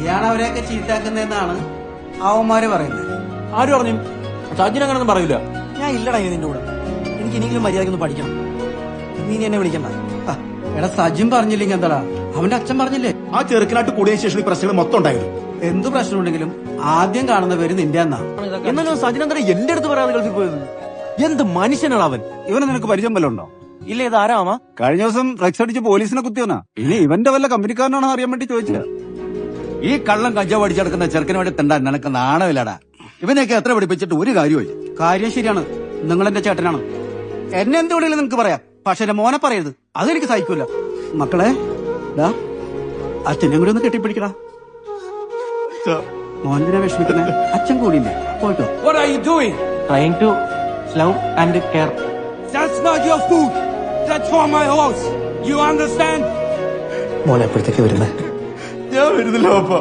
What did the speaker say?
ഇയാൾ അവരെയൊക്കെ ചീത്താക്കുന്നതെന്നാണ് അവന്മാര് പറയുന്നത്. ആര് പറഞ്ഞു? സജിൻ അങ്ങനൊന്നും പറയൂല. ഞാൻ ഇല്ലടാ നിന്റെ കൂടെ. എനിക്ക് ഇനിയെങ്കിലും മര്യാദക്കൊന്ന് പഠിക്കണം. നീ എന്നെ വിളിക്കണ്ട. എടാ സജിൻ പറഞ്ഞില്ലെങ്കിൽ എന്താടാ, അവന്റെ അച്ഛൻ പറഞ്ഞില്ലേ? ആ ചെറുക്കനായിട്ട് കൂടിയതിനു ശേഷം ഈ പ്രശ്നങ്ങൾ മൊത്തം ഉണ്ടായിരുന്നു. എന്തു പ്രശ്നമുണ്ടെങ്കിലും ആദ്യം കാണുന്ന പേര് നിന്റെ എന്നാ. എന്നാലും സജിൻ എന്താ എന്റെ അടുത്ത് പറയാതെ ഗൾഫിൽ പോയത്? എന്ത് മനുഷ്യനാണ് അവൻ? ഇവനെ നിനക്ക് പരിചയം വല്ലതും ഉണ്ടോ? ഇല്ല, ഇത് ആരാമാ? കഴിഞ്ഞ ദിവസം ഡ്രഗ്സ് അടിച്ച് പോലീസിനെ കുത്തിയോനാ. ഇനി ഇവന്റെ വല്ല കമ്പനിക്കാരനാണോ അറിയാൻ വേണ്ടി ചോദിച്ചത്. ഈ കള്ളം കഞ്ചാവ് അടിച്ചെടുക്കുന്ന ചെറുക്കന് വേണ്ടി തണ്ടാൻ നിനക്ക് നാണമില്ലടാ. ഇവനെയൊക്കെ എത്ര പഠിപ്പിച്ചിട്ട് ഒരു കാര്യമില്ല. കാര്യം ശരിയാണ്, നിങ്ങൾ എന്റെ ചേട്ടനാണ്. എന്നെ എന്ത് വിളിയിലും നിനക്ക് പറയാം, പക്ഷെ എന്റെ മോനെ പറയരുത്. അതെനിക്ക് സഹിക്കൂല. മക്കളെ അച്ഛനെ കൂടി ഒന്ന് കെട്ടിപ്പിടിക്കടാ. മോനെ വിഷമിക്കണേ, അച്ഛൻ കൂടിയില്ലേ? പോയിട്ടോ. What are you doing? Trying to love and care. That's not your food. That's for my horse. You understand? മോനെ എപ്പോഴത്തേക്ക് വരുന്നേ? ഞാൻ വരുന്നില്ല പാപ്പ.